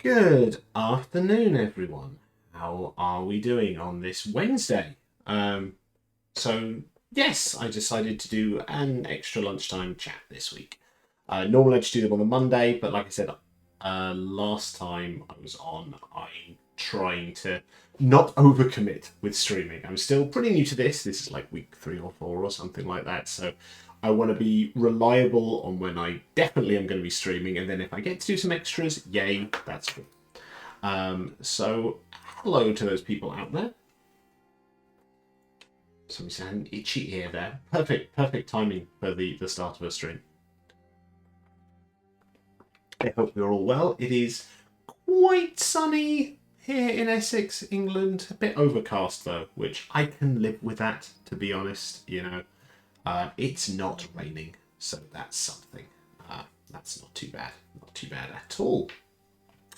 Good afternoon, everyone. How are we doing on this Wednesday? So yes, I decided to do an extra lunchtime chat this week. Normally I just do them on the Monday, but like I said, last time I was on, I'm trying to not overcommit with streaming. I'm still pretty new to this. This is like week 3 or 4 or something like that. So I want to be reliable on when I definitely am going to be streaming, and then if I get to do some extras, yay, that's good. So hello to those people out there. Somebody said an itchy ear there. Perfect timing for the start of a stream. I hope you're all well. It is quite sunny here in Essex, England. A bit overcast though, which I can live with that, to be honest. It's not raining, so that's something. That's not too bad. Not too bad at all.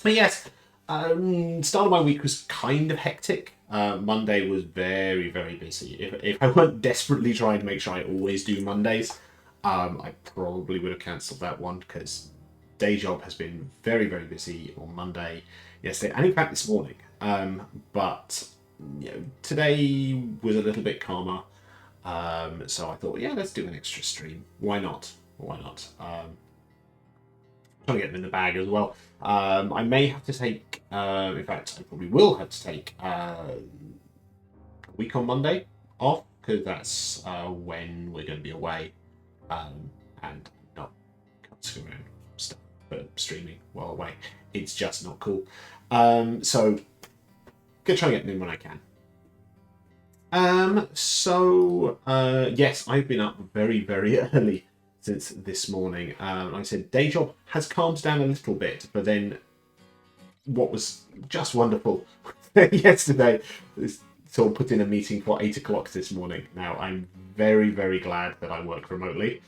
But yes, start of my week was kind of hectic. Monday was very, very busy. If I weren't desperately trying to make sure I always do Mondays, I probably would have cancelled that one because day job has been very, very busy on Monday, yesterday, and in fact this morning. But today was a little bit calmer. So I thought, yeah, let's do an extra stream. Why not? Why not? Trying to get them in the bag as well. I may have to take, in fact, I probably will have to take a week on Monday off because that's when we're going to be away and not screw around stuff for streaming while away. It's just not cool. So, gonna try and get them in when I can. Yes, I've been up very, very early since this morning. Like I said, day job has calmed down a little bit, but then what was just wonderful yesterday is sort of put in a meeting for 8 o'clock this morning. Now, I'm very, very glad that I work remotely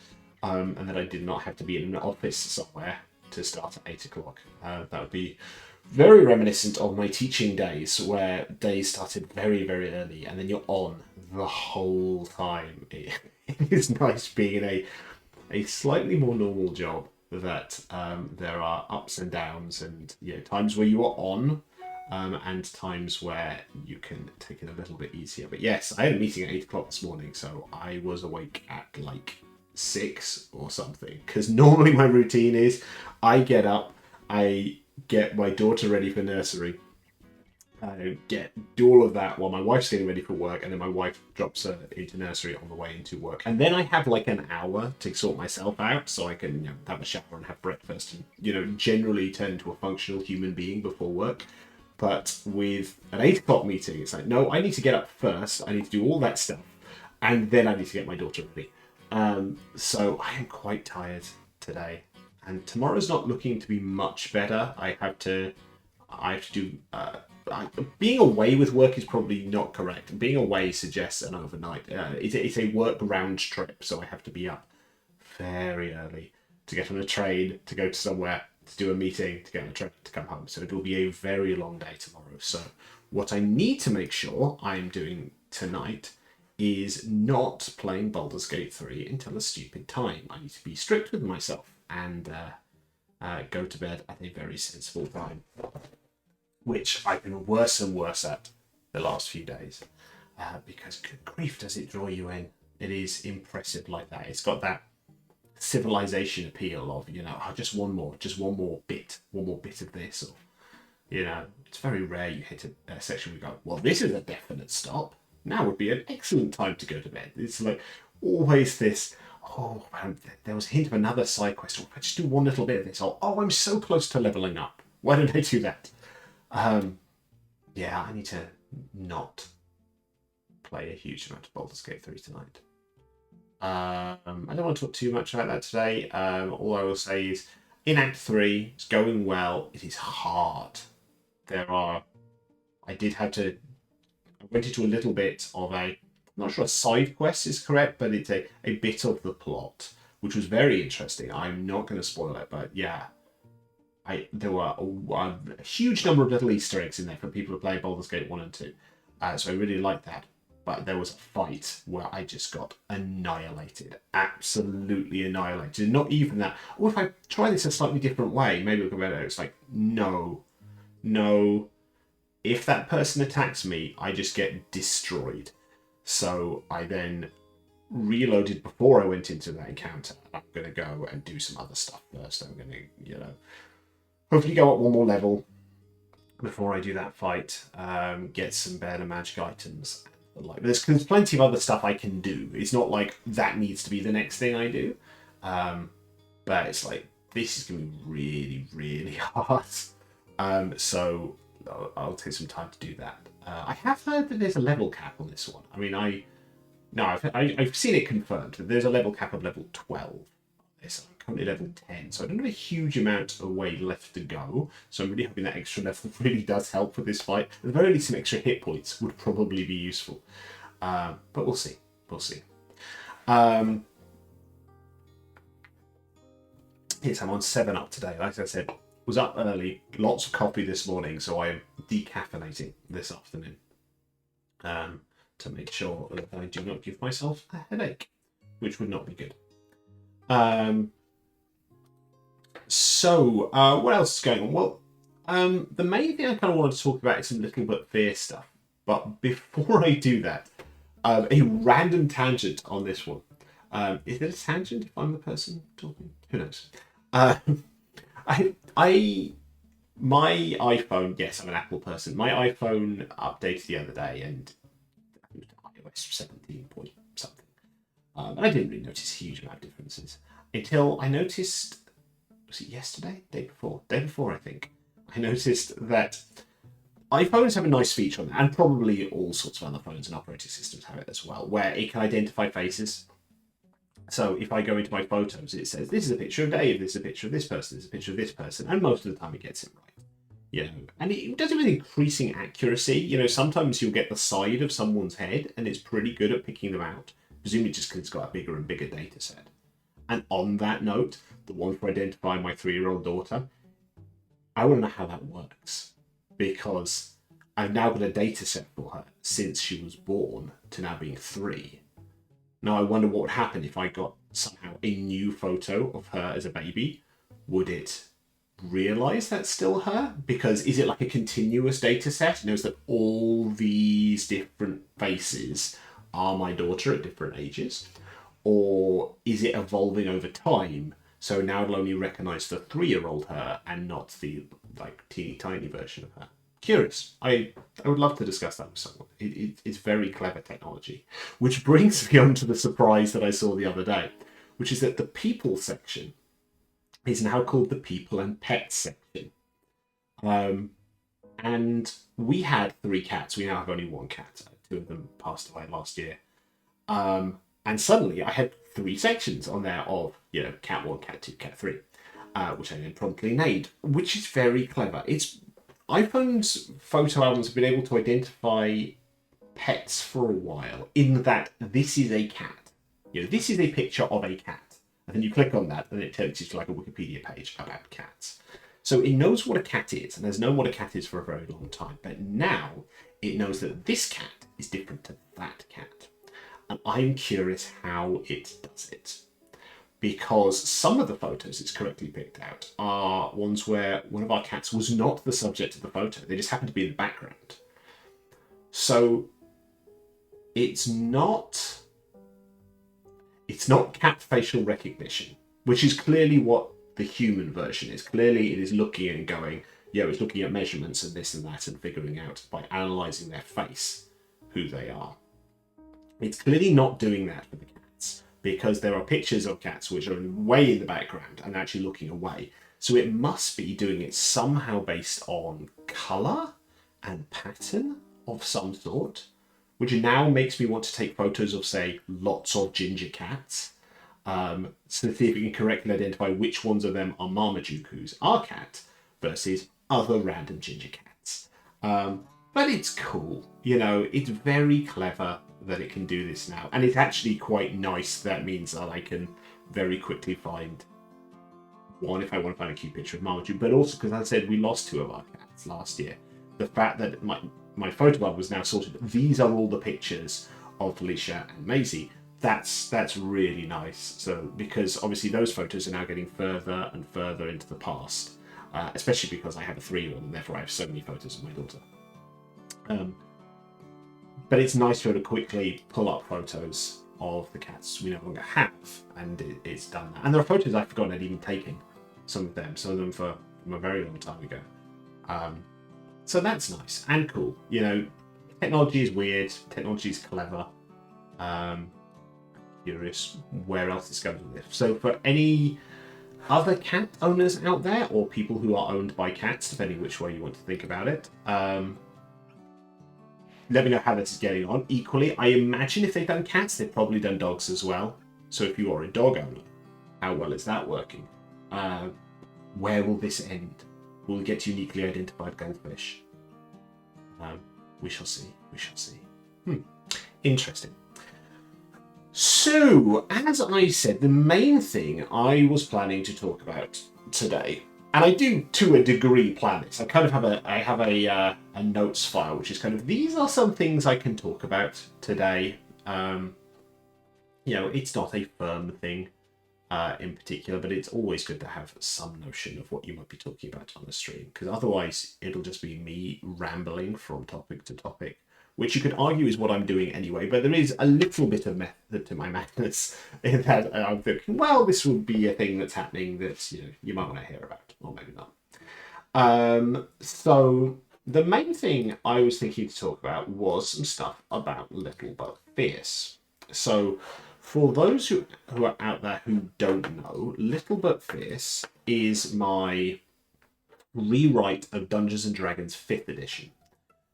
and that I did not have to be in an office somewhere to start at 8 o'clock. That would be very reminiscent of my teaching days, where days started very, very early and then you're on the whole time. It is nice being in a slightly more normal job that there are ups and downs and times where you are on and times where you can take it a little bit easier. But yes, I had a meeting at 8 o'clock this morning, so I was awake at like 6 or something, because normally my routine is I get up, I get my daughter ready for nursery, do all of that while my wife's getting ready for work, and then my wife drops her into nursery on the way into work. And then I have like an hour to sort myself out so I can have a shower and have breakfast and generally turn into a functional human being before work. But with an 8 o'clock meeting, it's like, no, I need to get up first, I need to do all that stuff, and then I need to get my daughter ready. So I am quite tired today. And tomorrow's not looking to be much better. I have to do. Being away with work is probably not correct. Being away suggests an overnight. It's a work round trip, so I have to be up very early to get on a train, to go to somewhere, to do a meeting, to get on a train, to come home. So it will be a very long day tomorrow. So what I need to make sure I'm doing tonight is not playing Baldur's Gate 3 until a stupid time. I need to be strict with myself and go to bed at a very sensible time, which I've been worse and worse at the last few days, because good grief does it draw you in. It is impressive like that. It's got that civilization appeal of, just one more bit of this, or, it's very rare you hit a section where you go, well, this is a definite stop. Now would be an excellent time to go to bed. It's like always this, oh, man, there was a hint of another side quest. If I just do one little bit of this, I'm so close to leveling up. Why did I do that? I need to not play a huge amount of Baldur's Gate 3 tonight. I don't want to talk too much about that today. All I will say is, in Act 3, it's going well. It is hard. I went into a little bit of I'm not sure a side quest is correct, but it's a bit of the plot, which was very interesting. I'm not going to spoil it, but yeah, there were a huge number of little Easter eggs in there for people who play Baldur's Gate 1 and 2. So I really liked that. But there was a fight where I just got annihilated. Absolutely annihilated. Not even that, if I try this a slightly different way, maybe it'll go better. It's like, no. no, if that person attacks me, I just get destroyed. So I then reloaded before I went into that encounter. I'm going to go and do some other stuff first. I'm going to, hopefully go up one more level before I do that fight. Get some better magic items. Like, there's plenty of other stuff I can do. It's not like that needs to be the next thing I do. But it's like, this is going to be really, really hard. So I'll take some time to do that. I have heard that there's a level cap on this one. I mean, I've seen it confirmed that there's a level cap of level 12. I'm currently level 10, so I don't have a huge amount of way left to go. So I'm really hoping that extra level really does help with this fight. At the very least, some extra hit points would probably be useful. But we'll see. We'll see. Yes, I'm on 7-Up today. Like I said, was up early, lots of coffee this morning, so I am decaffeinating this afternoon to make sure that I do not give myself a headache, which would not be good. So, what else is going on? Well, the main thing I kind of wanted to talk about is some Little But Fear stuff. But before I do that, a random tangent on this one. Is it a tangent if I'm the person talking? Who knows? My iPhone, yes, I'm an Apple person. My iPhone updated the other day and iOS 17 point something. And I didn't really notice a huge amount of differences until I noticed, was it yesterday? Day before, I think. I noticed that iPhones have a nice feature on that, and probably all sorts of other phones and operating systems have it as well, where it can identify faces. So if I go into my photos, it says, this is a picture of Dave, this is a picture of this person, this is a picture of this person, and most of the time it gets it right. And it does it with increasing accuracy. Sometimes you'll get the side of someone's head, and it's pretty good at picking them out, presumably just because it's got a bigger and bigger data set. And on that note, the one for identifying my 3-year-old daughter, I want to know how that works, because I've now got a data set for her since she was born to now being 3. Now I wonder what would happen if I got somehow a new photo of her as a baby. Would it realise that's still her? Because is it like a continuous data set? It knows that all these different faces are my daughter at different ages? Or is it evolving over time? So now it'll only recognise the 3-year-old her and not the teeny tiny version of her. Curious. I would love to discuss that with someone. It's very clever technology. Which brings me on to the surprise that I saw the other day, which is that the people section is now called the people and pets section. And we had 3 cats. We now have only 1 cat. 2 of them passed away last year. And suddenly I had 3 sections on there of, cat 1, cat 2, cat 3, which I then promptly named, which is very clever. iPhone's photo albums have been able to identify pets for a while, in that this is a cat. This is a picture of a cat. And then you click on that, and it takes you to like a Wikipedia page about cats. So it knows what a cat is, and has known what a cat is for a very long time. But now it knows that this cat is different to that cat. And I'm curious how it does it. Because some of the photos it's correctly picked out are ones where one of our cats was not the subject of the photo. They just happened to be in the background. So it's not cat facial recognition, which is clearly what the human version is. Clearly it is looking and going, it's looking at measurements and this and that and figuring out by analysing their face who they are. It's clearly not doing that for the cats, because there are pictures of cats which are way in the background and actually looking away. So it must be doing it somehow based on colour and pattern of some sort, which now makes me want to take photos of, say, lots of ginger cats, so to see if we can correctly identify which ones of them are Marmaduke, who's our cat, versus other random ginger cats. But it's cool. It's very clever that it can do this now. And it's actually quite nice. That means that I can very quickly find one if I want to find a cute picture of Marmaduke, but also because, as I said, we lost 2 of our cats last year. The fact that my photo album was now sorted, these are all the pictures of Felicia and Maisie. That's really nice. So, because obviously those photos are now getting further and further into the past. especially because I have a 3-year-old and therefore I have so many photos of my daughter. But it's nice to be able to quickly pull up photos of the cats we no longer have, and it's done that. And there are photos I've forgotten I'd even taken, some of them from a very long time ago. So that's nice and cool. You know, technology is weird, technology is clever. Curious where else this goes with this. So for any other cat owners out there, or people who are owned by cats, depending which way you want to think about it, let me know how this is getting on. Equally, I imagine if they've done cats, they've probably done dogs as well. So if you are a dog owner, how well is that working? Where will this end? Will we get uniquely identified goldfish? We shall see. We shall see. Interesting. So, as I said, the main thing I was planning to talk about today, and I do to a degree plan this. I kind of have a notes file, which is kind of, these are some things I can talk about today. You know, it's not a firm thing in particular, but it's always good to have some notion of what you might be talking about on the stream, because otherwise it'll just be me rambling from topic to topic, which you could argue is what I'm doing anyway, but there is a little bit of method to my madness in that I'm thinking, well, this would be a thing that's happening that you might want to hear about, or maybe not. So the main thing I was thinking to talk about was some stuff about Little But Fierce. So for those who are out there who don't know, Little But Fierce is my rewrite of Dungeons & Dragons 5th edition.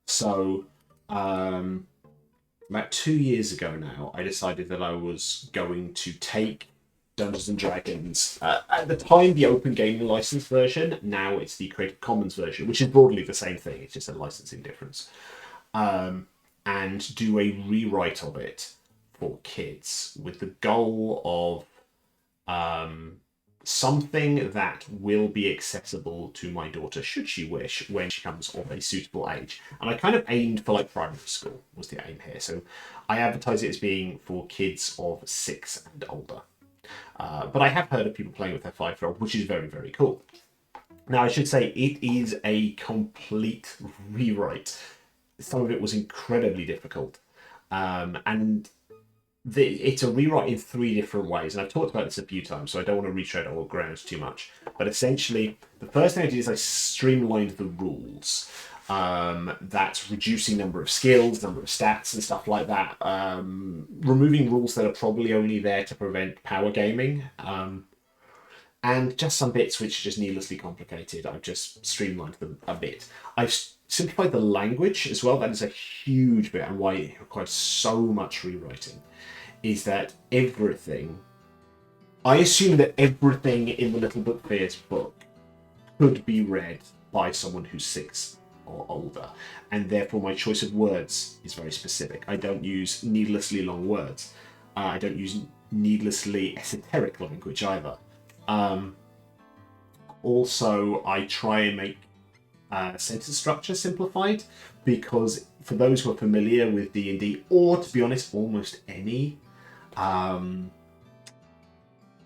So about 2 years ago now, I decided that I was going to take Dungeons & Dragons, at the time the Open Gaming License version, now it's the Creative Commons version, which is broadly the same thing, it's just a licensing difference, and do a rewrite of it for kids with the goal of something that will be accessible to my daughter, should she wish, when she comes of a suitable age. And I kind of aimed for like primary school was the aim here. So I advertise it as being for kids of 6 and older. But I have heard of people playing with their 5-year-old, which is very, very cool. Now, I should say it is a complete rewrite. Some of it was incredibly difficult. And it's a rewrite in 3 different ways, and I've talked about this a few times, so I don't want to retread old ground too much. But essentially, the first thing I did is I streamlined the rules. That's reducing number of skills, number of stats, and stuff like that. Removing rules that are probably only there to prevent power gaming. And just some bits which are just needlessly complicated. I've just streamlined them a bit. I've simplified the language as well. That is a huge bit, and why it requires so much rewriting. Is that everything, I assume that everything in the Little But Fierce book could be read by someone who's 6 or older, and therefore my choice of words is very specific. I don't use needlessly long words. I don't use needlessly esoteric language either. Also, I try and make sentence structure simplified, because for those who are familiar with D&D, or to be honest, almost any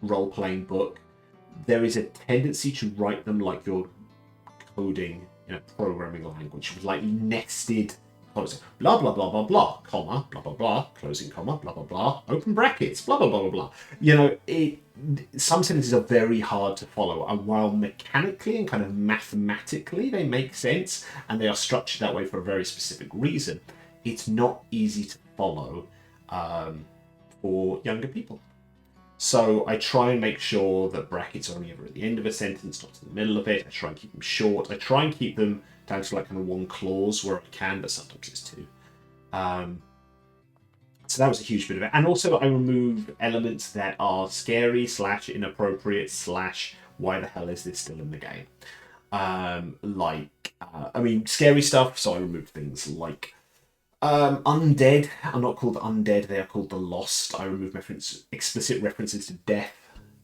role-playing book, there is a tendency to write them like you're coding in a programming language, with like nested closing, blah blah blah blah blah, comma, blah blah blah, closing comma, blah blah blah, open brackets, blah blah blah blah blah. Some sentences are very hard to follow, and while mechanically and kind of mathematically they make sense and they are structured that way for a very specific reason, it's not easy to follow for younger people. So I try and make sure that brackets are only ever at the end of a sentence, not in the middle of it. I try and keep them short. I try and keep them down to like kind of 1 clause where I can, but sometimes it's 2. So that was a huge bit of it. And also I remove elements that are scary / inappropriate / why the hell is this still in the game? Scary stuff. So I removed things like undead are not called undead, they are called the lost. I remove explicit references to death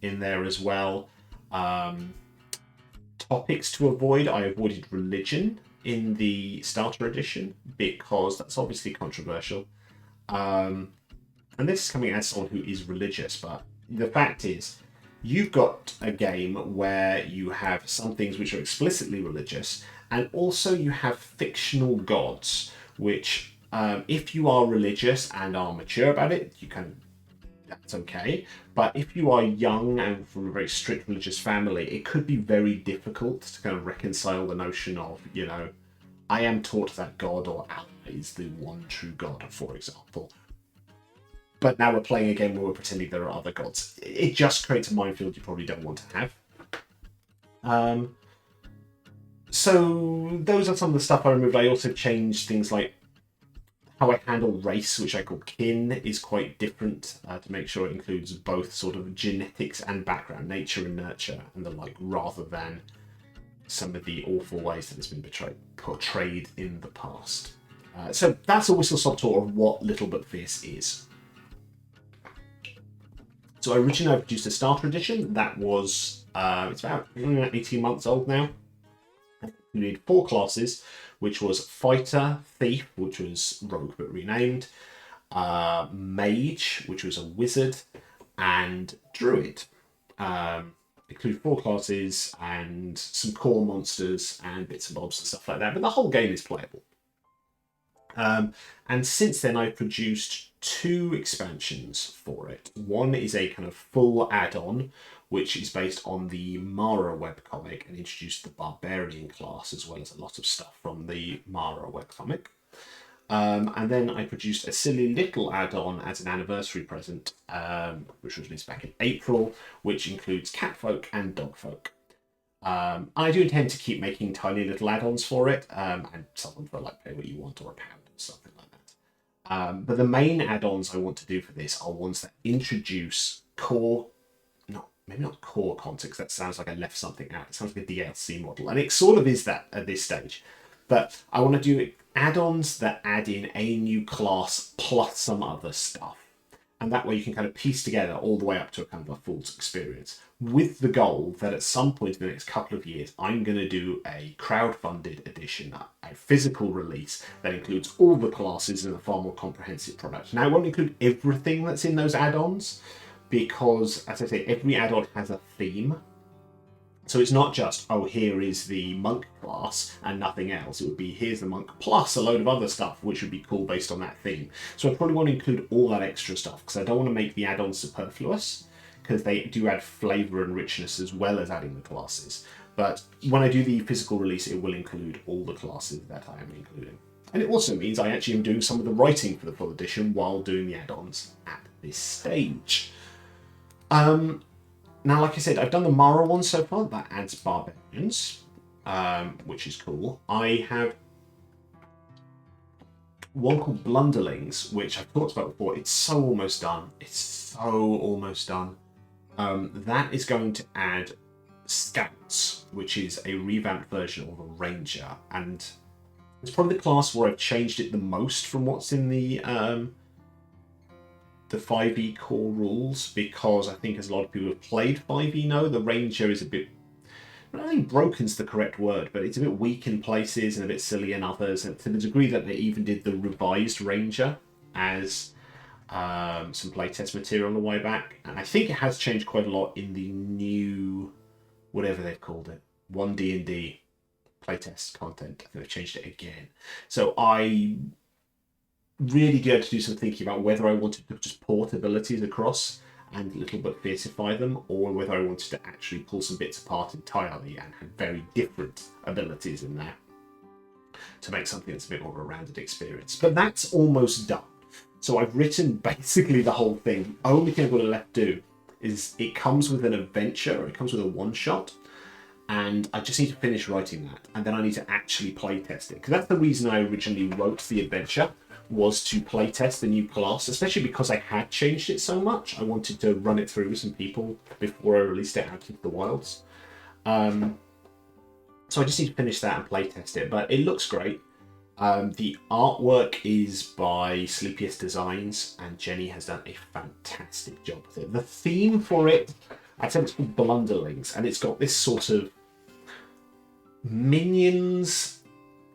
in there as well. Topics to avoid, I avoided religion in the starter edition because that's obviously controversial. And this is coming as someone who is religious, but the fact is, You've got a game where you have some things which are explicitly religious, and also you have fictional gods, which, if you are religious and are mature about it, you can. That's okay. But if you are young and from a very strict religious family, it could be very difficult to kind of reconcile the notion of, I am taught that God or Allah is the one true God, for example. But now we're playing a game where we're pretending there are other gods. It just creates a minefield you probably don't want to have. So those are some of the stuff I removed. I also changed things like how I handle race, which I call kin, is quite different to make sure it includes both sort of genetics and background, nature and nurture, and the like, rather than some of the awful ways that it's been portrayed in the past. So that's a whistle-stop tour of what Little But Fierce is. So originally I produced a starter edition that was, it's about 18 months old now. It included 4 classes, which was Fighter, Thief, which was Rogue but renamed, Mage, which was a Wizard, and Druid. Include 4 classes and some core monsters and bits and bobs and stuff like that, but the whole game is playable. And since then I've produced 2 expansions for it. One is a kind of full add-on, which is based on the Mara webcomic and introduced the Barbarian class, as well as a lot of stuff from the Mara webcomic. And then I produced a silly little add-on as an anniversary present, which was released back in April, which includes Catfolk and Dogfolk. I do intend to keep making tiny little add-ons for it, and sell them for like pay what you want or £1 or something like that. But the main add-ons I want to do for this are ones that introduce maybe not core context, that sounds like I left something out. It sounds like a DLC model, and it sort of is that at this stage. But I want to do add-ons that add in a new class plus some other stuff. And that way you can kind of piece together all the way up to a kind of a full experience, with the goal that at some point in the next couple of years, I'm going to do a crowd-funded edition, a physical release that includes all the classes in a far more comprehensive product. Now, it won't include everything that's in those add-ons, because, as I say, every add-on has a theme. So it's not just, oh, here is the monk class and nothing else. It would be, here's the monk plus a load of other stuff, which would be cool based on that theme. So I probably want to include all that extra stuff, because I don't want to make the add-ons superfluous, because they do add flavour and richness as well as adding the classes. But when I do the physical release, it will include all the classes that I am including. And it also means I actually am doing some of the writing for the full edition while doing the add-ons at this stage. Now, like I said, I've done the Mara one so far. That adds barbarians, which is cool. I have one called Blunderlings, which I've talked about before. It's so almost done. That is going to add Scouts, which is a revamped version of a Ranger. And it's probably the class where I've changed it the most from what's in the 5e core rules, because I think as a lot of people have played 5e know, the Ranger is a bit, I don't think broken's the correct word, but it's a bit weak in places and a bit silly in others, and to the degree that they even did the revised Ranger as some playtest material on the way back. And I think it has changed quite a lot in the new, whatever they've called it, 1D&D playtest content. I think they've changed it again. So I really good to do some thinking about whether I wanted to just port abilities across and a little bit fiercify them, or whether I wanted to actually pull some bits apart entirely and have very different abilities in there to make something that's a bit more of a rounded experience. But that's almost done. So I've written basically the whole thing. The only thing I've got to left do is it comes with an adventure, or it comes with a one-shot, and I just need to finish writing that, and then I need to actually playtest it. Because that's the reason I originally wrote the adventure, was to playtest the new class, especially because I had changed it so much. I wanted to run it through with some people before I released it out into the wilds. So I just need to finish that and playtest it, but it looks great. The artwork is by Sleepiest Designs, and Jenny has done a fantastic job with it. The theme for it, I'd say it's called Blunderlings, and it's got this sort of Minions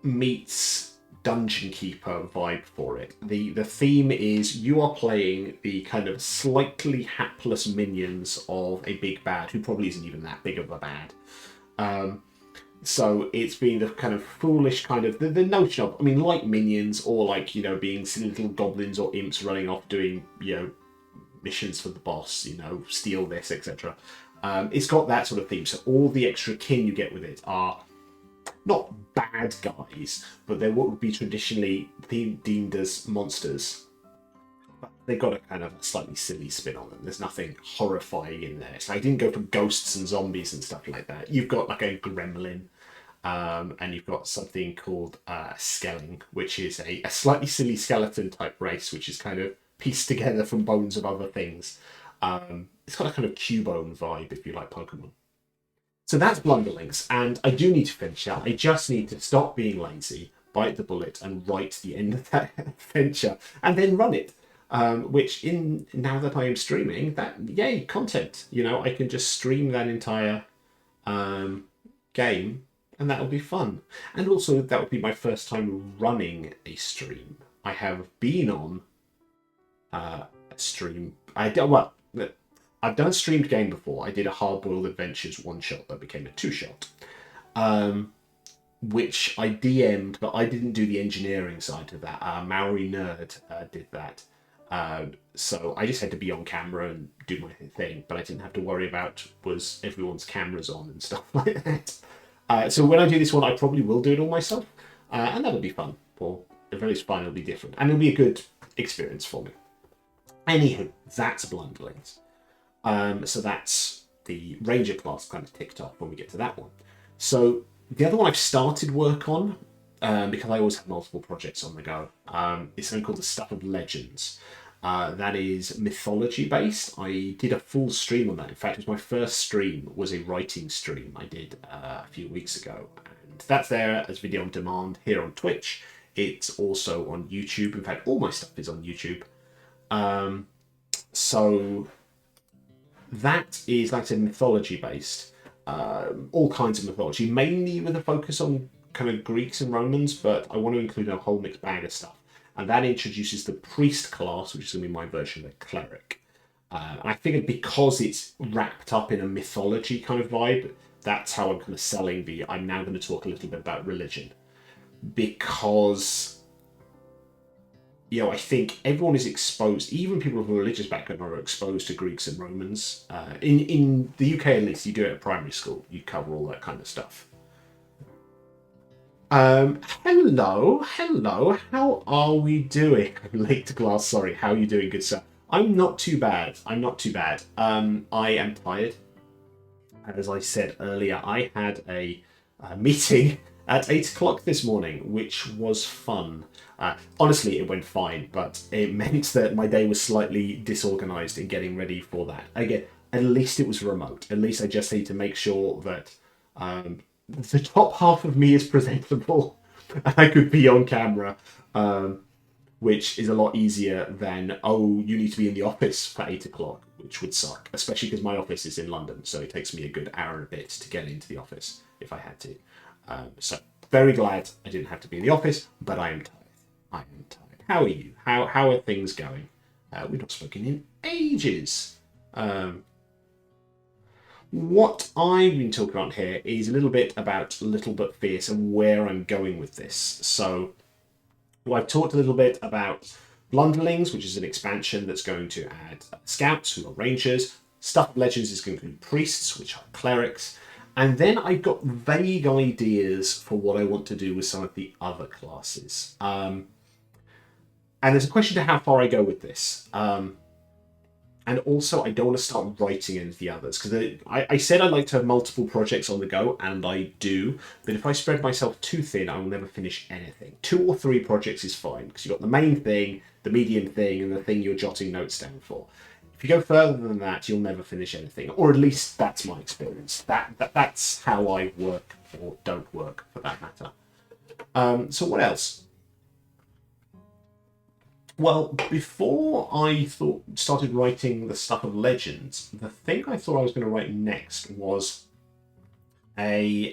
meets dungeon keeper vibe for it. The theme is you are playing the kind of slightly hapless minions of a big bad who probably isn't even that big of a bad. So it's been the kind of foolish kind of the notion of, I mean, like minions or like, you know, being silly little goblins or imps running off doing, you know, missions for the boss, you know, steal this, etc. It's got that sort of theme. So all the extra kin you get with it are not bad guys, but they're what would be traditionally deemed as monsters. But they've got a kind of a slightly silly spin on them. There's nothing horrifying in there. So I didn't go for ghosts and zombies and stuff like that. You've got like a gremlin, and you've got something called Skelling, which is a slightly silly skeleton type race, which is kind of pieced together from bones of other things. It's got a kind of Cubone vibe, if you like Pokemon. So that's Blunderlings, and I do need to finish that. I just need to stop being lazy, bite the bullet, and write the end of that adventure, and then run it. Which, in now that I am streaming, that yay content. You know, I can just stream that entire game, and that'll be fun. And also, that would be my first time running a stream. I have been on a stream. I've done a streamed game before. I did a Hard Boiled Adventures one shot that became a two shot, which I DM'd, but I didn't do the engineering side of that. Maori Nerd did that. So I just had to be on camera and do my thing, but I didn't have to worry about was everyone's cameras on and stuff like that. So when I do this one, I probably will do it all myself, and that'll be fun. Or at very least fun, it'll be different, and it'll be a good experience for me. Anywho, that's Blunderlings. So that's the Ranger class kind of ticked off when we get to that one. So the other one I've started work on, because I always have multiple projects on the go, is something called the Stuff of Legends. That is mythology based. I did a full stream on that. In fact, it was my first stream, was a writing stream I did a few weeks ago. And that's there as video on demand here on Twitch. It's also on YouTube. In fact, all my stuff is on YouTube. So that is, like I said, mythology based. All kinds of mythology, mainly with a focus on kind of Greeks and Romans, but I want to include a whole mixed bag of stuff. And that introduces the priest class, which is going to be my version of a cleric. And I figured because it's wrapped up in a mythology kind of vibe, that's how I'm kind of selling I'm now going to talk a little bit about religion. Because, you know, I think everyone is exposed, even people with a religious background are exposed to Greeks and Romans. In the UK, at least, you do it at primary school. You cover all that kind of stuff. Hello, how are we doing? I'm late to class, sorry. How are you doing, good sir? I'm not too bad. I am tired. As I said earlier, I had a meeting at 8 o'clock this morning, which was fun. Honestly, it went fine, but it meant that my day was slightly disorganized in getting ready for that. Again, at least it was remote. At least I just need to make sure that the top half of me is presentable and I could be on camera, which is a lot easier than, oh, you need to be in the office for 8 o'clock, which would suck, especially because my office is in London, so it takes me a good hour and a bit to get into the office if I had to. So very glad I didn't have to be in the office, but I am tired. How are you? How are things going? We've not spoken in ages. What I've been talking about here is a little bit about Little But Fierce and where I'm going with this. So I've talked a little bit about Blunderlings, which is an expansion that's going to add scouts, who are rangers. Stuff of Legends is going to include priests, which are clerics. And then I've got vague ideas for what I want to do with some of the other classes. And there's a question to how far I go with this. And also, I don't want to start writing any of the others, because I said I'd like to have multiple projects on the go, and I do, but if I spread myself too thin, I will never finish anything. 2 or 3 projects is fine, because you've got the main thing, the medium thing, and the thing you're jotting notes down for. If you go further than that, you'll never finish anything, or at least that's my experience. That's how I work, or don't work, for that matter. So what else? Well, before I started writing the Stuff of Legends, the thing I thought I was going to write next was a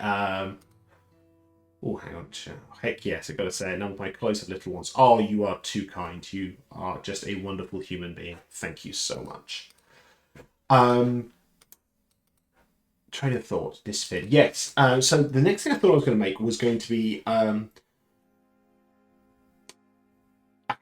Oh, hang on. Heck yes, I've got to say, none of my closer little ones. Oh, you are too kind. You are just a wonderful human being. Thank you so much. Um, Train of thought, disfit. Yes. So the next thing I thought I was going to make was going to be a kind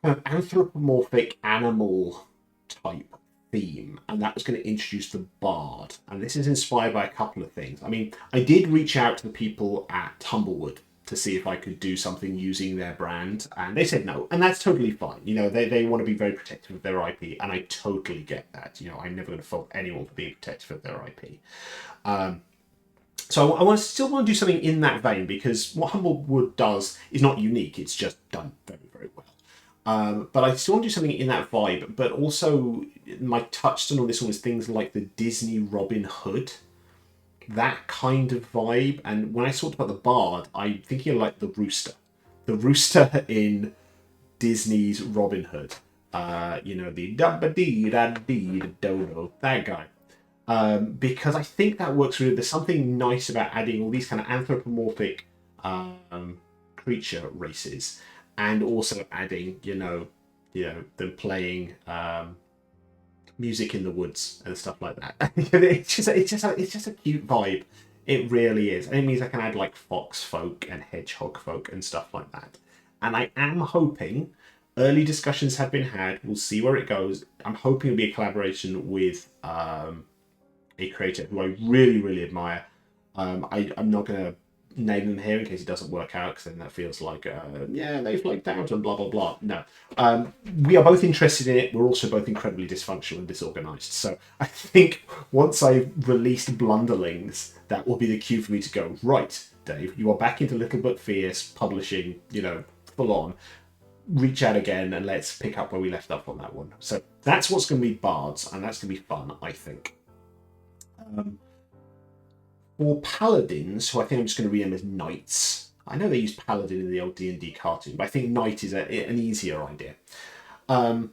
of anthropomorphic animal type theme, and that was going to introduce the bard. And this is inspired by a couple of things. I mean, I did reach out to the people at Tumblewood to see if I could do something using their brand, and they said no, and that's totally fine. You know, they want to be very protective of their IP, and I totally get that. You know, I'm never going to fault anyone for being protective of their IP. So I want to still want to do something in that vein because what Humblewood does is not unique. It's just done very, very well. But I still want to do something in that vibe. But also, my touchstone on this one was things like the Disney Robin Hood, that kind of vibe. And when I talked about the Bard, I'm thinking of like the rooster in Disney's Robin Hood. You know, the da dee da dee dodo, that guy. Because I think that works really. There's something nice about adding all these kind of anthropomorphic creature races, and also adding, them playing music in the woods and stuff like that. It's just a cute vibe. It really is, and it means I can add like fox folk and hedgehog folk and stuff like that. And I am hoping. Early discussions have been had. We'll see where it goes. I'm hoping it'll be a collaboration with a creator who I really, really admire. I'm not going to name them here in case it doesn't work out, because then that feels like, yeah, they flaked out and blah, blah, blah. No. We are both interested in it. We're also both incredibly dysfunctional and disorganized. So I think once I've released Blunderlings, that will be the cue for me to go, right, Dave, you are back into Little But Fierce, publishing, full on. Reach out again and let's pick up where we left off on that one. So that's what's going to be Bards, and that's going to be fun, I think. For Paladins, who I think I'm just going to read them as Knights. I know they use Paladin in the old D&D cartoon, but I think Knight is an easier idea. I'm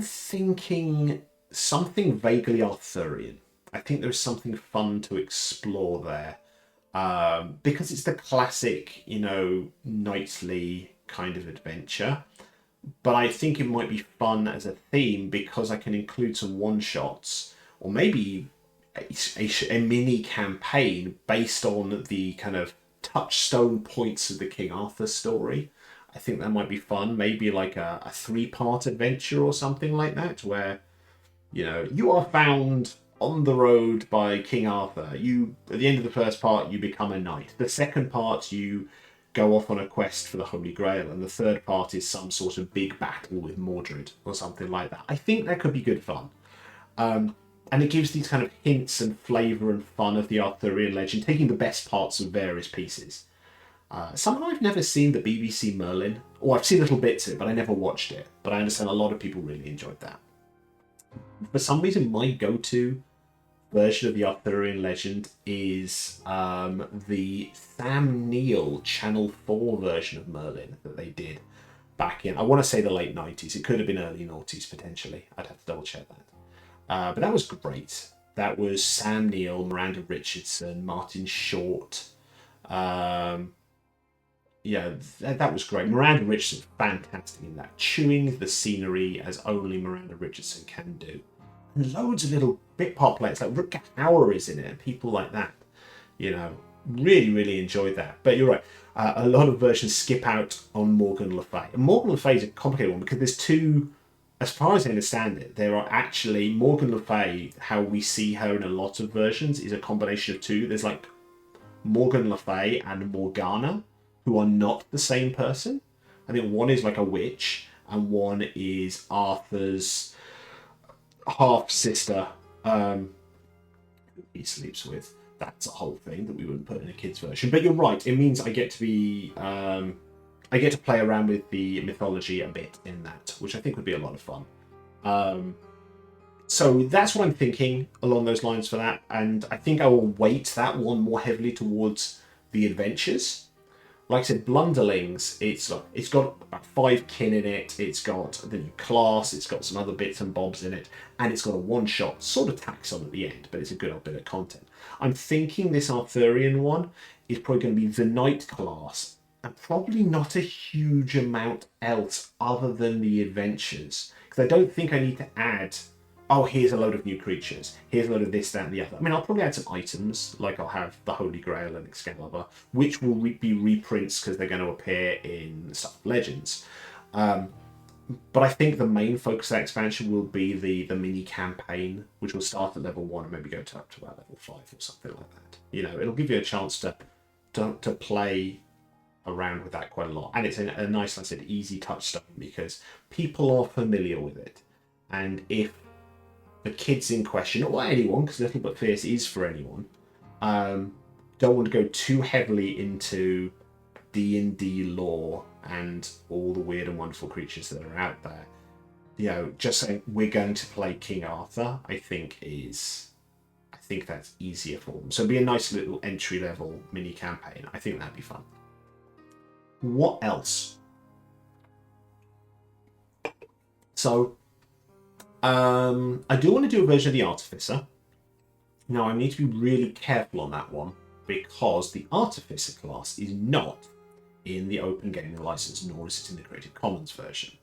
thinking something vaguely Arthurian. I think there's something fun to explore there. Because it's the classic, knightly kind of adventure. But I think it might be fun as a theme because I can include some one-shots, or maybe a mini campaign based on the kind of touchstone points of the King Arthur story. I think that might be fun. Maybe like a three-part adventure or something like that, where you are found on the road by King Arthur. You, at the end of the first part, you become a knight. The second part, you go off on a quest for the Holy Grail, and the third part is some sort of big battle with Mordred or something like that. I think that could be good fun. And it gives these kind of hints and flavour and fun of the Arthurian legend, taking the best parts of various pieces. Someone I've never seen, the BBC Merlin, or I've seen little bits of it, but I never watched it. But I understand a lot of people really enjoyed that. For some reason, my go-to version of the Arthurian legend is the Sam Neill Channel 4 version of Merlin that they did back in, I want to say, the late 90s. It could have been early noughties, potentially. I'd have to double check that. But that was great. That was Sam Neill, Miranda Richardson, Martin Short. Yeah, that was great. Miranda Richardson, fantastic in that. Chewing the scenery as only Miranda Richardson can do. And loads of little bit part players, like Rutger Hauer is in it, and people like that. Really, really enjoyed that. But you're right. A lot of versions skip out on Morgan Le Fay. And Morgan Le Fay is a complicated one because there's two, as far as I understand it, there are actually Morgan Le Fay, how we see her in a lot of versions, is a combination of two. There's like Morgan Le Fay and Morgana, who are not the same person. I think one is like a witch, and one is Arthur's half sister, who he sleeps with. That's a whole thing that we wouldn't put in a kid's version. But you're right. It means I get to be, I get to play around with the mythology a bit in that, which I think would be a lot of fun. So that's what I'm thinking along those lines for that. And I think I will weight that one more heavily towards the adventures. like I said, Blunderlings, it's got about 5 kin in it, it's got the new class, it's got some other bits and bobs in it, and it's got a one-shot sort of tax on at the end, but it's a good old bit of content. I'm thinking this Arthurian one is probably going to be the Knight class, and probably not a huge amount else other than the adventures. Because I don't think I need to add, oh, here's a load of new creatures, here's a load of this, that, and the other. I mean, I'll probably add some items, like I'll have the Holy Grail and Excalibur, which will be reprints because they're going to appear in Star Legends. But I think the main focus of that expansion will be the mini campaign, which will start at level 1 and maybe go up to about level 5 or something like that. You know, it'll give you a chance to play around with that quite a lot. And it's a nice, like I said, easy touchstone because people are familiar with it. And if the kids in question, or anyone, because Little But Fierce is for anyone, don't want to go too heavily into D&D lore and all the weird and wonderful creatures that are out there, you know, just saying we're going to play King Arthur, I think that's easier for them. So it'd be a nice little entry level mini campaign. I think that'd be fun. What else? So I do want to do a version of the Artificer. Now I need to be really careful on that one because the Artificer class is not in the Open Gaming License, nor is it in the Creative Commons version.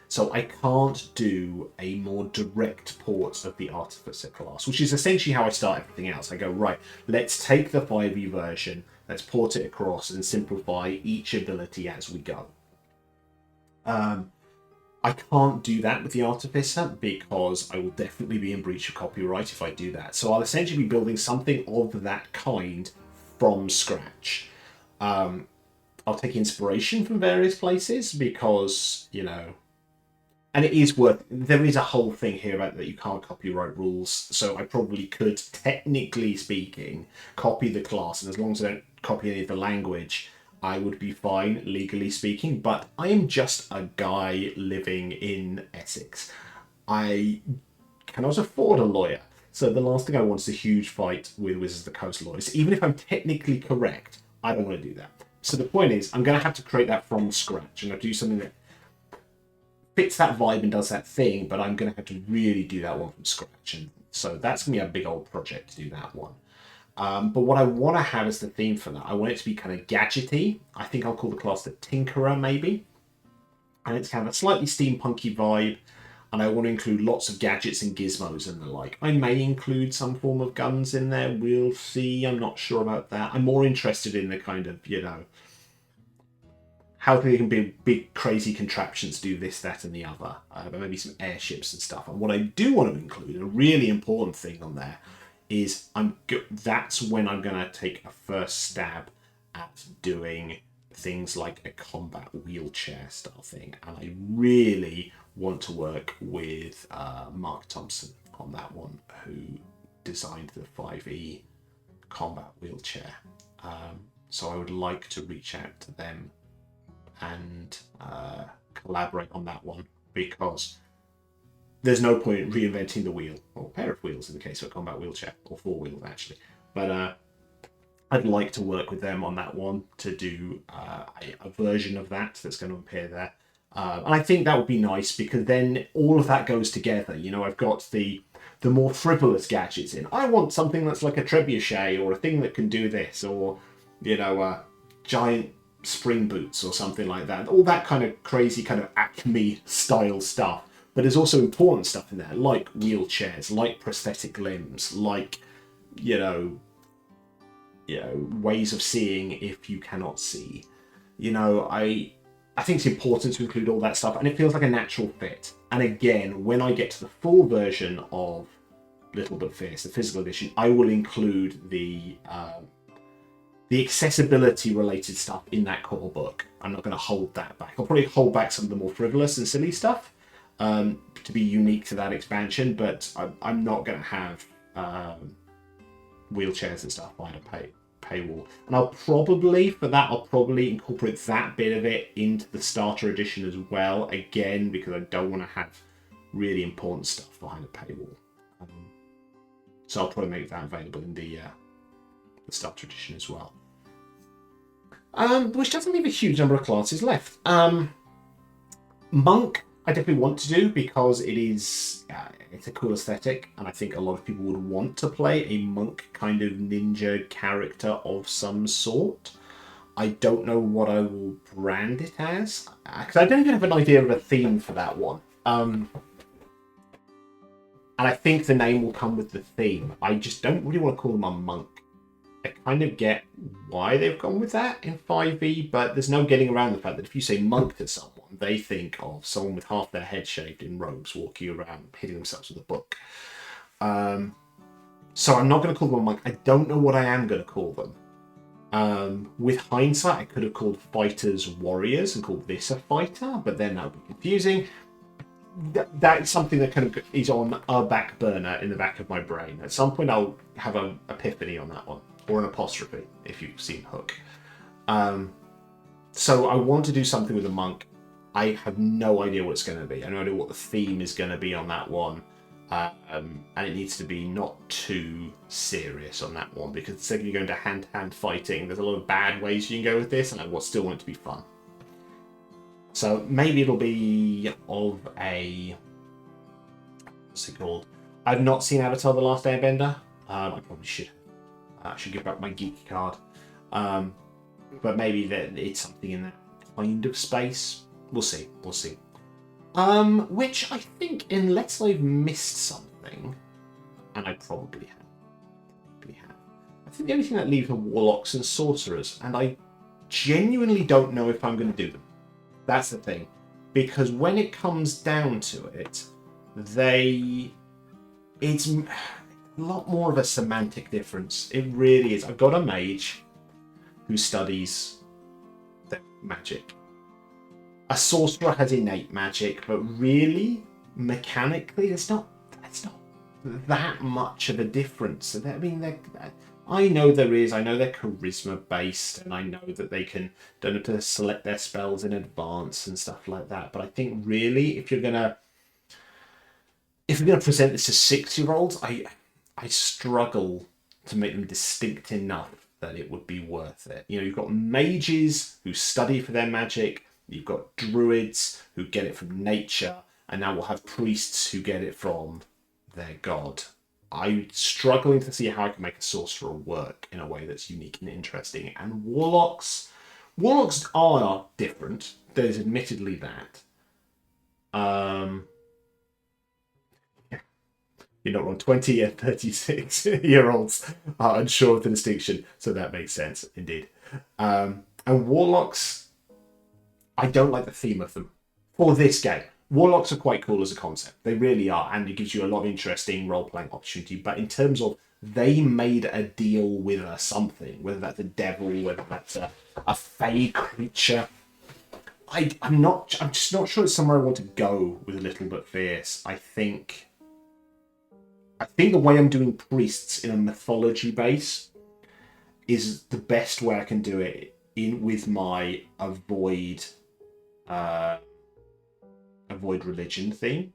So I can't do a more direct port of the Artificer class, which is essentially how I start everything else. I go, right, let's take the 5e version, let's port it across and simplify each ability as we go. I can't do that with the Artificer because I will definitely be in breach of copyright if I do that. So I'll essentially be building something of that kind from scratch. I'll take inspiration from various places because, you know, and it is there is a whole thing here about that you can't copyright rules, so I probably could, technically speaking, copy the class, and as long as I don't copy any of the language, I would be fine, legally speaking, but I am just a guy living in Essex. I cannot afford a lawyer, so the last thing I want is a huge fight with Wizards of the Coast lawyers. Even if I'm technically correct, I don't want to do that. So the point is, I'm going to have to create that from scratch, and I'll do something that fits that vibe and does that thing, but I'm going to have to really do that one from scratch. And so that's going to be a big old project to do that one. But what I want to have as the theme for that, I want it to be kind of gadgety. I think I'll call the class the Tinkerer, maybe. And it's kind of a slightly steampunky vibe. And I want to include lots of gadgets and gizmos and the like. I may include some form of guns in there. We'll see. I'm not sure about that. I'm more interested in the kind of, you know, how they can be big, crazy contraptions, do this, that, and the other. Maybe some airships and stuff. And what I do want to include, a really important thing on there, is that's when I'm going to take a first stab at doing things like a combat wheelchair style thing. And I really want to work with Mark Thompson on that one, who designed the 5e combat wheelchair. So I would like to reach out to them and collaborate on that one, because there's no point in reinventing the wheel, or a pair of wheels in the case of a combat wheelchair, or 4 wheels actually. But I'd like to work with them on that one to do a version of that that's going to appear there. And I think that would be nice, because then all of that goes together. You know, I've got the more frivolous gadgets in. I want something that's like a trebuchet, or a thing that can do this, or, you know, giant spring boots or something like that. All that kind of crazy kind of Acme style stuff. But there's also important stuff in there, like wheelchairs, like prosthetic limbs, like, you know, ways of seeing if you cannot see. You know, I think it's important to include all that stuff, and it feels like a natural fit. And again, when I get to the full version of Little But Fierce, the physical edition, I will include the accessibility related stuff in that core book. I'm not going to hold that back. I'll probably hold back some of the more frivolous and silly stuff to be unique to that expansion, but I'm not going to have wheelchairs and stuff behind a paywall. And I'll probably incorporate that bit of it into the starter edition as well, again, because I don't want to have really important stuff behind a paywall. So I'll probably make that available in the starter edition as well. Which doesn't leave a huge number of classes left. Monk, I definitely want to do because it's a cool aesthetic, and I think a lot of people would want to play a monk kind of ninja character of some sort. I don't know what I will brand it as, because I don't even have an idea of a theme for that one. And I think the name will come with the theme. I just don't really want to call them a monk. I kind of get why they've gone with that in 5e, but there's no getting around the fact that if you say monk to someone, they think of someone with half their head shaved in robes walking around hitting themselves with a book. So I'm not going to call them a monk. I don't know what I am going to call them. With hindsight, I could have called fighters warriors and called this a fighter, but then that would be confusing. That's something that kind of is on a back burner in the back of my brain. At some point, I'll have an epiphany on that one, or an apostrophe if you've seen Hook. So I want to do something with a monk. I have no idea what it's going to be. I don't know what the theme is going to be on that one. And it needs to be not too serious on that one, because the second you go into hand-to-hand fighting, there's a lot of bad ways you can go with this, and I still want it to be fun. So maybe it'll be of a... what's it called? I've not seen Avatar: The Last Airbender. I probably should. I should give back my geek card. But maybe that it's something in that kind of space. We'll see. We'll see. Which I think, unless I've missed something, and I probably have. I think the only thing that leaves are warlocks and sorcerers, and I genuinely don't know if I'm going to do them. That's the thing. Because when it comes down to it, it's a lot more of a semantic difference. It really is. I've got a mage who studies their magic. A sorcerer has innate magic, but really, mechanically, it's not that much of a difference. I mean, I know there is. I know they're charisma based, and I know that they don't have to select their spells in advance and stuff like that. But I think really, if you're gonna present this to 6-year-olds, I struggle to make them distinct enough that it would be worth it. You know, you've got mages who study for their magic. You've got druids who get it from nature, and now we'll have priests who get it from their god. I'm struggling to see how I can make a sorcerer work in a way that's unique and interesting. And warlocks are different. There's admittedly that. You're not wrong. 20 and 36-year-olds are unsure of the distinction, so that makes sense indeed. And warlocks, I don't like the theme of them for this game. Warlocks are quite cool as a concept. They really are, and it gives you a lot of interesting role-playing opportunity. But in terms of they made a deal with something, whether that's a devil, whether that's a fey creature, I'm just not sure it's somewhere I want to go with A Little But Fierce. I think the way I'm doing priests in a mythology base is the best way I can do it with my avoid religion theme.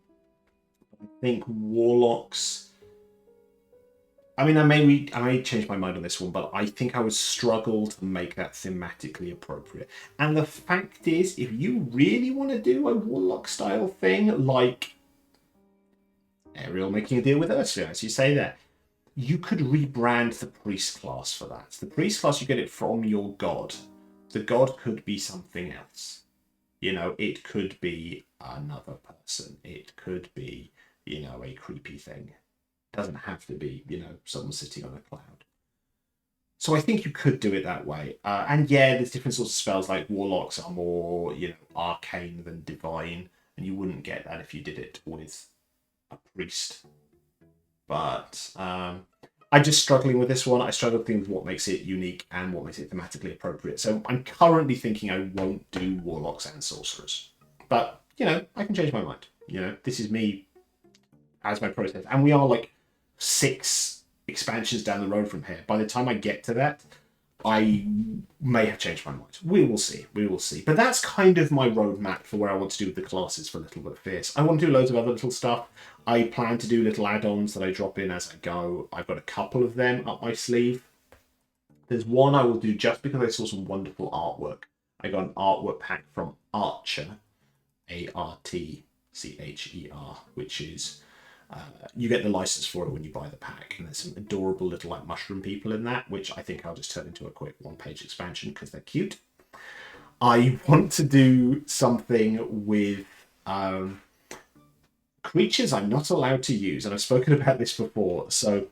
I think warlocks. I mean, I may change my mind on this one, but I think I would struggle to make that thematically appropriate. And the fact is, if you really want to do a warlock style thing, like Ariel making a deal with Ursula, as you say there, you could rebrand the priest class for that. The priest class, you get it from your god. The god could be something else. You know, it could be another person. It could be, a creepy thing. It doesn't have to be, someone sitting on a cloud. So I think you could do it that way. And yeah, there's different sorts of spells, like warlocks are more, arcane than divine. And you wouldn't get that if you did it with a priest. But I'm just struggling with this one. I struggle to think of what makes it unique and what makes it thematically appropriate. So I'm currently thinking I won't do warlocks and sorcerers. But, I can change my mind. This is me as my process. And we are like 6 expansions down the road from here. By the time I get to that, I may have changed my mind. We will see. But that's kind of my roadmap for where I want to do with the classes for Little But Fierce. I want to do loads of other little stuff. I plan to do little add-ons that I drop in as I go. I've got a couple of them up my sleeve. There's one I will do just because I saw some wonderful artwork. I got an artwork pack from Artcher, Artcher, which is you get the license for it when you buy the pack, and there's some adorable little like mushroom people in that, which I think I'll just turn into a quick one-page expansion because they're cute. I want to do something with creatures I'm not allowed to use, and I've spoken about this before. So,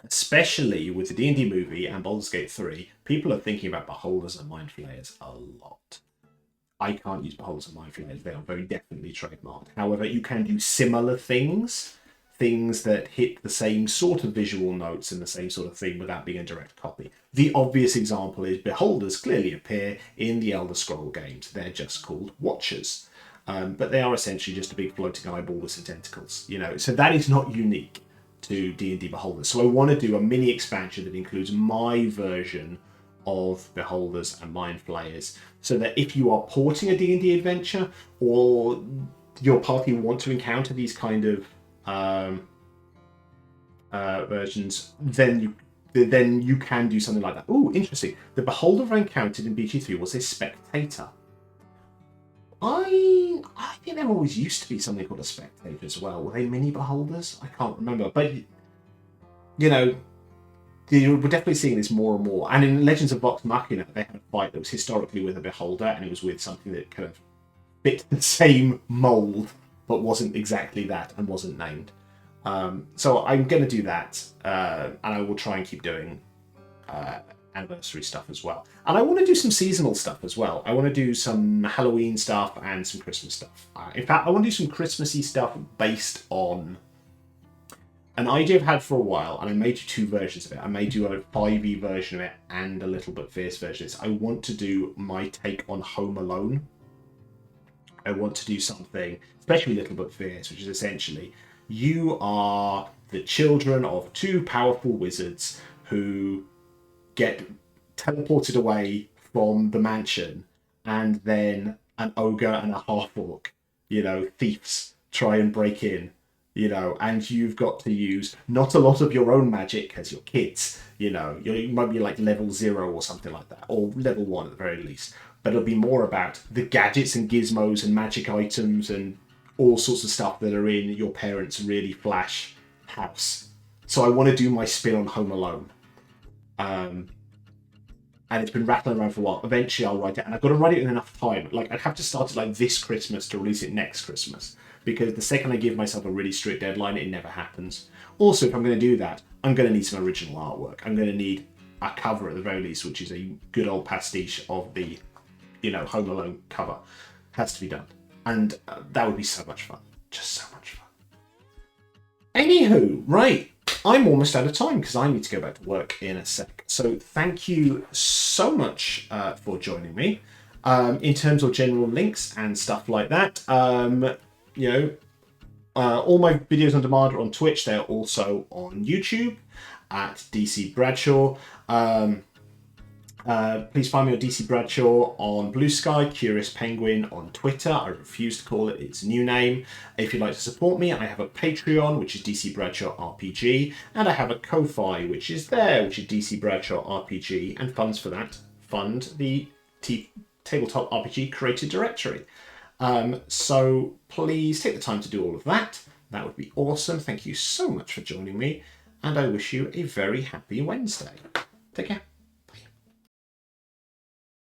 especially with the D&D movie and Baldur's Gate 3, people are thinking about beholders and mind flayers a lot. I can't use beholders and mind flayers; they are very definitely trademarked. However, you can do similar things that hit the same sort of visual notes and the same sort of thing without being a direct copy. The obvious example is beholders clearly appear in the Elder Scroll games. They're just called Watchers. But they are essentially just a big floating eyeball with some tentacles, So that is not unique to D&D Beholders. So I want to do a mini expansion that includes my version of Beholders and Mind Flayers, so that if you are porting a D&D adventure or your party want to encounter these kind of versions, then you can do something like that. Oh, interesting. The Beholder I encountered in BG3 was a Spectator. I think there always used to be something called a Spectator as well. Were they mini beholders? I can't remember. But, we're definitely seeing this more and more. And in Legends of Vox Machina, they had a fight that was historically with a beholder, and it was with something that kind of fit the same mold, but wasn't exactly that and wasn't named. So I'm going to do that, and I will try and keep doing anniversary stuff as well. And I want to do some seasonal stuff as well. I want to do some Halloween stuff and some Christmas stuff. In fact, I want to do some Christmassy stuff based on an idea I've had for a while, and I made you two versions of it. I made you a 5e version of it and a Little But Fierce version of it. I want to do my take on Home Alone. I want to do something, especially Little But Fierce, which is essentially you are the children of two powerful wizards who get teleported away from the mansion, and then an ogre and a half-orc, thieves try and break in, and you've got to use not a lot of your own magic because you're kids, you might be like level 0 or something like that, or level 1 at the very least, but it'll be more about the gadgets and gizmos and magic items and all sorts of stuff that are in your parents' really flash house. So I want to do my spin on Home Alone. And it's been rattling around for a while. Eventually I'll write it, and I've got to write it in enough time. Like, I'd have to start it like this Christmas to release it next Christmas, because the second I give myself a really strict deadline, it never happens. Also, if I'm going to do that, I'm going to need some original artwork. I'm going to need a cover at the very least, which is a good old pastiche of the, Home Alone cover. Has to be done. And that would be so much fun. Just so much fun. Anywho, right. I'm almost out of time because I need to go back to work in a sec. So thank you so much for joining me. In terms of general links and stuff like that, all my videos on demand are on Twitch. They're also on YouTube at DC Bradshaw. Please find me on DC Bradshaw on Blue Sky, Curious Penguin on Twitter. I refuse to call it its new name. If you'd like to support me, I have a Patreon, which is DC Bradshaw RPG, and I have a Ko-Fi, which is DC Bradshaw RPG, and funds for that fund the Tabletop RPG Creator Directory. So please take the time to do all of that. That would be awesome. Thank you so much for joining me, and I wish you a very happy Wednesday. Take care.